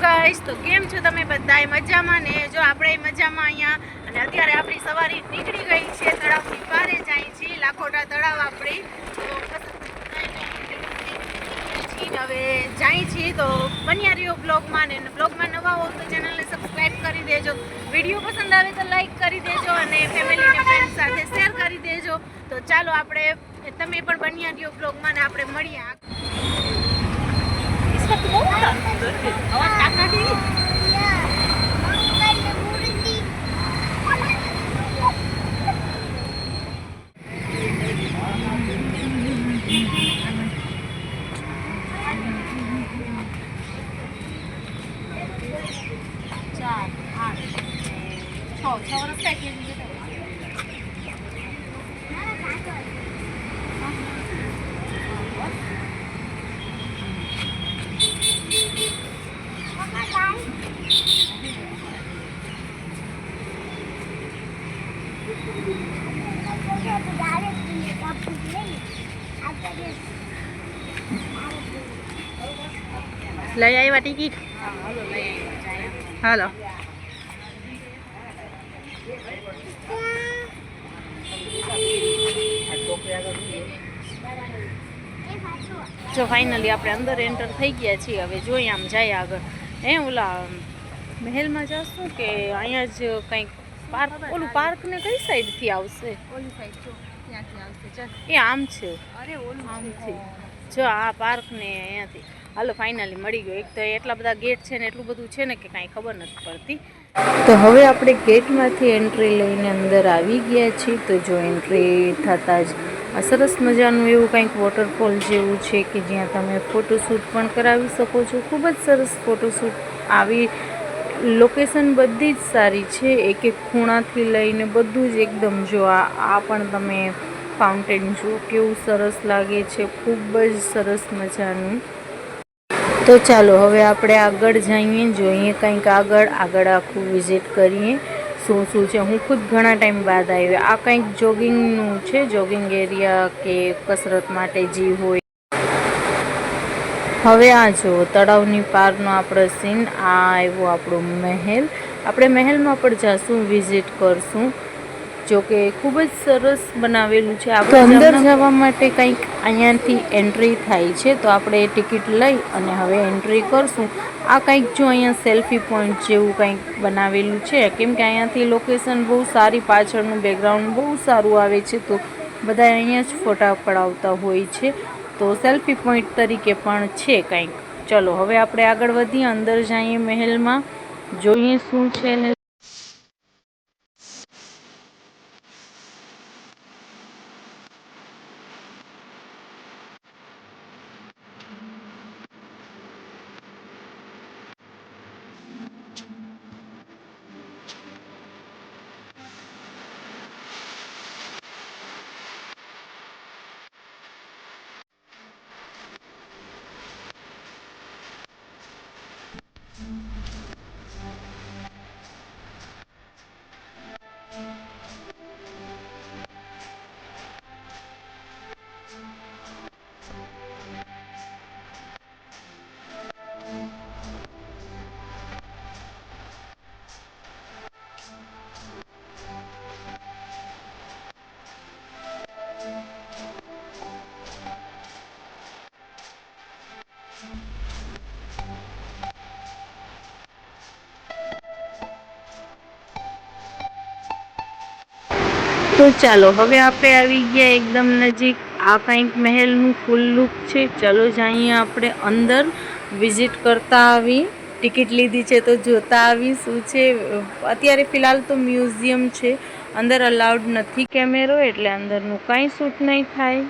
Guys, તો કેમ છો તમે બધાય? મજામાં ને? જો આપણે મજામાં અહીંયા. અને અત્યારે આપણી સવારી નીકળી ગઈ છે, તળાવની પારે જાય છે, લાખોટા તળાવ આપણી. હવે જાય છીએ તો બન્યા રહ્યો બ્લોગમાં, ને બ્લોગમાં નવા હો તો ચેનલને સબસ્ક્રાઈબ કરી દેજો. વિડીયો પસંદ આવે તો લાઈક કરી દેજો અને ફેમિલીને ફ્રેન્ડ સાથે શેર કરી દેજો. તો ચાલો આપણે તમે પણ બન્યા રહ્યો બ્લોગમાં ને આપણે મળીએ. લઈ આવ્યા ટિકિટ? હાલો. જો ફાઇનલી આપણે અંદર એન્ટર થઈ ગયા છીએ. હવે જોઈએ આમ જાય આગળ. ઓલા મહેલમાં જશું કે અહીંયા જ કંઈક પાર્ક? ઓલું પાર્ક ને કઈ સાઈડથી આવશે? ઓલી સાઈડ જો ત્યાંથી આવશે. એ આમ છે. અરે ઓલું આમથી જો આ પાર્ક ને અહીંયાથી. હાલો ફાઇનલી મળી ગયો. એક તો એટલા બધા ગેટ છે ને એટલું બધું છે ને કે કાંઈ ખબર નથી પડતી. તો હવે આપણે ગેટમાંથી એન્ટ્રી લઈને અંદર આવી ગયા છીએ. તો જો એન્ટ્રી થતાં જ આ સરસ મજાનું એવું કંઈક વોટરફોલ જેવું છે કે જ્યાં તમે ફોટોશૂટ પણ કરાવી શકો છો. ખૂબ જ સરસ ફોટોશૂટ. આવી લોકેશન બધી જ સારી છે, એક એક ખૂણાથી લઈને બધું જ એકદમ. જો આ પણ તમે ફાઉન્ટેન જુઓ કેવું સરસ લાગે છે, ખૂબ જ સરસ મજાનું. તો ચાલો હવે આપણે આગળ જઈએ, જોઈએ કંઈક આગળ આખું વિઝિટ કરીએ શું શું છે. હું ખુદ ઘણા ટાઈમ બાદ આવી. આ કંઈક જોગિંગનું છે, જોગિંગ એરિયા કે કસરત માટે જે હોય. હવે આ જો તળાવની પારનો આપણો સીન. આ આવ્યો આપણો મહેલ. આપણે મહેલમાં પણ જઈશું, વિઝિટ કરશું. જો કે ખૂબ જ સરસ બનાવેલું છે. આપણે અંદર જવા માટે કંઈક અહીંયાથી એન્ટ્રી થાય છે, તો આપણે ટિકિટ લઈ અને હવે એન્ટ્રી કરશું. આ કંઈક જો અહીંયા સેલ્ફી પોઈન્ટ જેવું કંઈક બનાવેલું છે, કેમ કે અહીંયાથી લોકેશન બહુ સારી, પાછળનું બેકગ્રાઉન્ડ બહુ સારું આવે છે, તો બધા અહીંયા જ ફોટા પડાવતા હોય છે. તો સેલ્ફી પોઈન્ટ તરીકે પણ છે કંઈક. ચલો હવે આપણે આગળ વધીએ, અંદર જઈએ મહેલમાં, જોઈએ શું છે ને. તો ચાલો હવે આપણે આવી ગયા એકદમ નજીક. આ કંઈક મહેલનું ફૂલ લુક છે. ચલો જઈએ આપણે અંદર, વિઝિટ કરતા આવી. ટિકિટ લીધી છે તો જોતા આવી શું છે. અત્યારે ફિલહાલ તો મ્યુઝિયમ છે, અંદર અલાઉડ નથી કેમેરો, એટલે અંદરનું કાંઈ શૂટ નહીં થાય.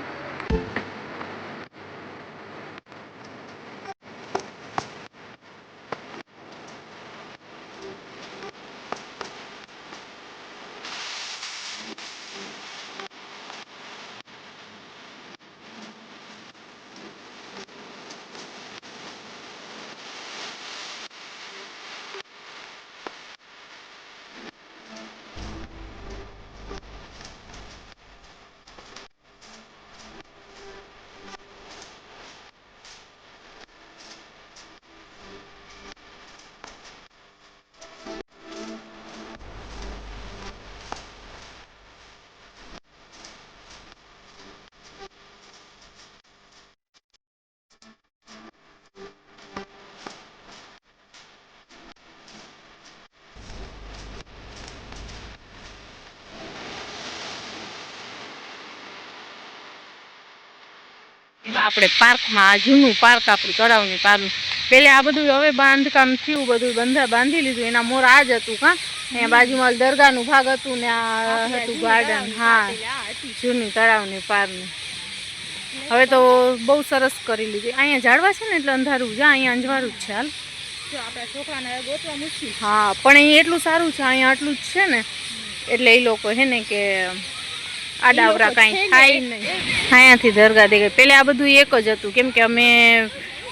આપણે પાર્કમાં આ જૂનું પાર્ક આપણું તળાવની પાર્ક પેલે આ બધું હવે બાંધકામ થયું બધું બાંધી લીધું એના મોર આ જ હતું કાં અહીંયા બાજુમાં દરગાહનું ભાગ હતું ને આ હતું ગાર્ડન હા જૂની તળાવની પારની હવે તો બહુ સરસ કરી લીધી અહીંયા ઝાડવા છે ને એટલે અંધારું છે અહીંયા અંજવાળું જ છે હાલ આપણા છોકરાને ગોતવા મુશ્કેલ હા પણ અહીંયા એટલું સારું છે અહીંયા આટલું જ છે ને એટલે એ લોકો હે ને કે આડાવરા કાંઈ થાય નહીં અહીંયાથી દરગાહ દેખાય પેલે આ બધું એક જ હતું કેમ કે અમે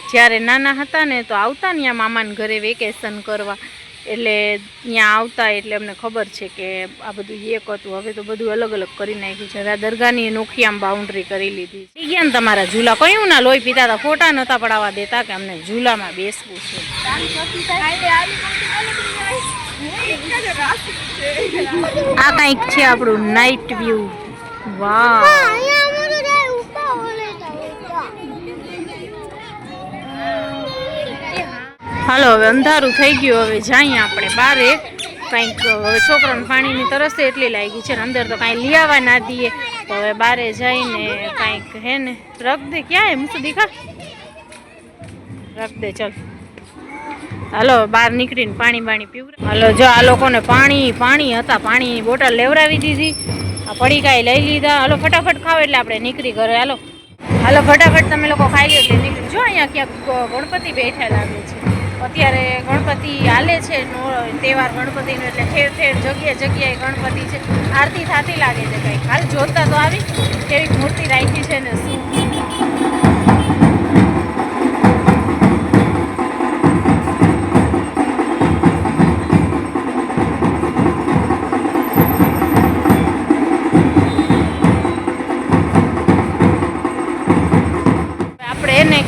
જ્યારે નાના હતા ને તો આવતા ને ત્યાં મામાને ઘરે વેકેશન કરવા એટલે ત્યાં આવતા એટલે અમને ખબર છે કે આ બધું એક હતું હવે તો બધું અલગ અલગ કરી નાખ્યું છે હવે આ દરગાહની નોખી આમ બાઉન્ડ્રી કરી લીધી થઈ ગયા ને તમારા ઝૂલા કયું ના લોહી પીતા હતા ફોટા નહોતા પડાવવા દેતા કે અમને ઝૂલામાં બેસવું છે આ કંઈક છે આપણું નાઇટ વ્યૂ વાહ હાલો હવે અંધારું થઈ ગયું હવે જઈએ આપણે બારે કંઈક હવે છોકરાને પાણીની તરસ એટલી લાગી છે ને અંદર તો કાંઈ લઈ આવવા ના દઈએ તો હવે બારે જઈને કંઈક હે ને રખ દે ક્યાં હે મુસુ દીખા રખ દે ચાલ હાલો બહાર નીકળીને પાણી પીવું હાલો જો આ લોકોને પાણી હતા પાણીની બોટલ લેવડાવી દીધી આ પડીકાઈ લઈ લીધા હાલો ફટાફટ ખાવ એટલે આપણે નીકળી ઘરે હાલો ફટાફટ તમે લોકો ખાઈ લો એટલે નીકળી જો અહીંયા ક્યાંક ગણપતિ બેઠા લાગે છે અત્યારે ગણપતિ હાલે છે તહેવાર ગણપતિનો એટલે ઠેર ઠેર જગ્યાએ ગણપતિ છે આરતી થતી લાગે છે કંઈક હાલ જોતા તો આવી કેવી મૂર્તિ રાખી છે ને શું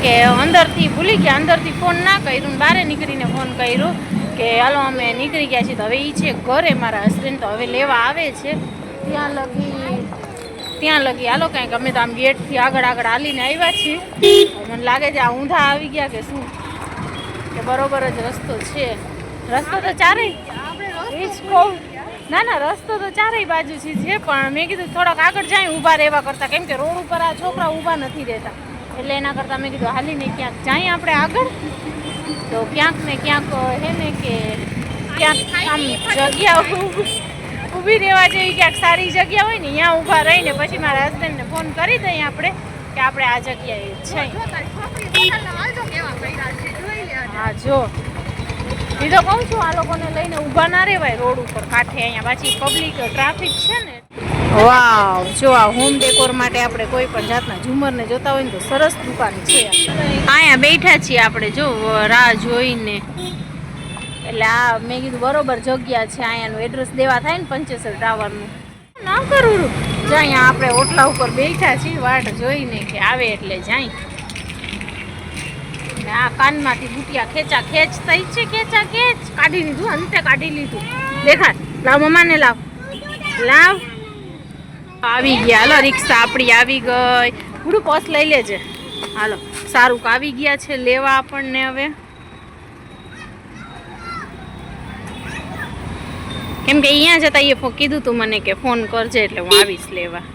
કે અંદરથી ભૂલી ગયા અંદરથી ફોન ના કર્યું બહાર નીકળીને ફોન કર્યો કે હાલો અમે નીકળી ગયા છીએ તો હવે એ છે ઘરે મારા હસબન્ડ તો હવે લેવા આવે છે ત્યાં લગી હાલો કાંઈક અમે તો આમ ગેટથી આગળ હાલીને આવ્યા છીએ મને લાગે છે આ ઊંધા આવી ગયા કે શું કે બરોબર જ રસ્તો છે રસ્તો તો ચારેય ના રસ્તો તો ચારેય બાજુથી છે પણ મેં કીધું થોડાક આગળ જાય ઊભા રહેવા કરતાં કેમ કે રોડ ઉપર આ છોકરા ઊભા નથી રહેતા એટલે એના કરતાં મેં કીધું હાલીને ક્યાંક જાય આપણે આગળ તો ક્યાંક ને ક્યાંક હે ને કે ક્યાંક આમ જગ્યા ઊભી રહેવા જેવી ક્યાંક સારી જગ્યા હોય ને ત્યાં ઊભા રહીને પછી મારા હસબન્ડને ફોન કરી દઈએ આપણે કે આપણે આ જગ્યાએ છે હા જો એ તો કહું છું આ લોકોને લઈને ઊભા ના રહેવાય રોડ ઉપર કાંઠે અહીંયા પાછી પબ્લિક ટ્રાફિક છે ને વાવ જો આ હોમ ડેકોર માટે આપણે કોઈ પણ જાતના ઝુમરને જોતા હોય ને તો સરસ દુકાન છે અહીંયા બેઠા છીએ આપણે જો રાહ જોઈને એટલે આ મેં કીધું બરોબર જગ્યા છે અહીંયાનું એડ્રેસ દેવા થાય ને પંચેસર ટાવરનું ના કરું જો અહીંયા આપણે ઓટલા ઉપર બેઠા છીએ વાટ જોઈને કે આવે એટલે જાય ને આ કાનમાંથી બુટિયા ખેંચ થઈ છે કાઢી લીધું અંતે કાઢી લીધું દેખાડ લાવ મમ્માને લાવ આવી ગયા હાલો રિક્ષા આપણી આવી ગઈ પૂરું પોસ લઈ લેજે હાલો સારું આવી ગયા છે લેવા આપણને હવે કેમ કે અહીંયા જતા એ કીધું તું મને કે ફોન કરજે એટલે હું આવીશ લેવા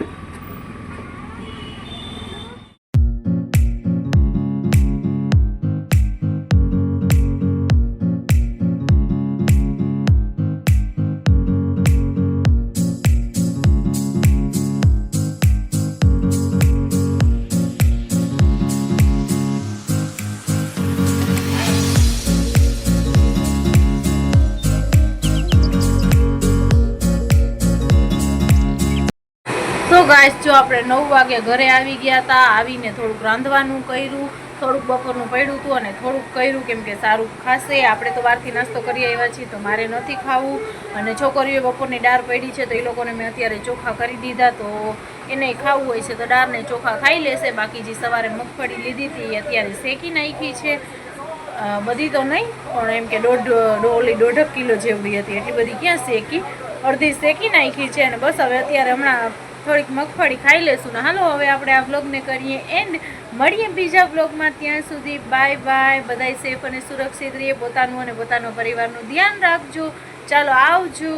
તો ગાઈસ જો આપણે 9 વાગે ઘરે આવી ગયા હતા આવીને થોડુંક રાંધવાનું કર્યું થોડુંક બપોરનું પડ્યું હતું અને થોડુંક કર્યું કેમ કે સારું ખાશે આપણે તો બહારથી નાસ્તો કરી આવ્યા છીએ તો મારે નથી ખાવું અને છોકરીઓએ બપોરની દાળ પડી છે તો એ લોકોને મેં અત્યારે ચોખા કરી દીધા તો એને ખાવું હોય છે તો દાળને ચોખા ખાઈ લેશે બાકી જે સવારે મગફળી લીધી હતી અત્યારે શેકી નાખી છે બધી તો નહીં પણ એમ કે 1.5 કિલો જેવડી હતી એટલી બધી ક્યાં શેકી અડધી શેકી નાખી છે અને બસ હવે અત્યારે હમણાં થોડીક મગફળી ખાઈ લેશું ને હાલો હવે આપણે આ વ્લોગને કરીએ એન્ડ મળીએ બીજા વ્લોગમાં ત્યાં સુધી બાય બાય બધાય સેફ અને સુરક્ષિત રહીએ પોતાનું અને પોતાનો પરિવારનું ધ્યાન રાખજો ચાલો આવજો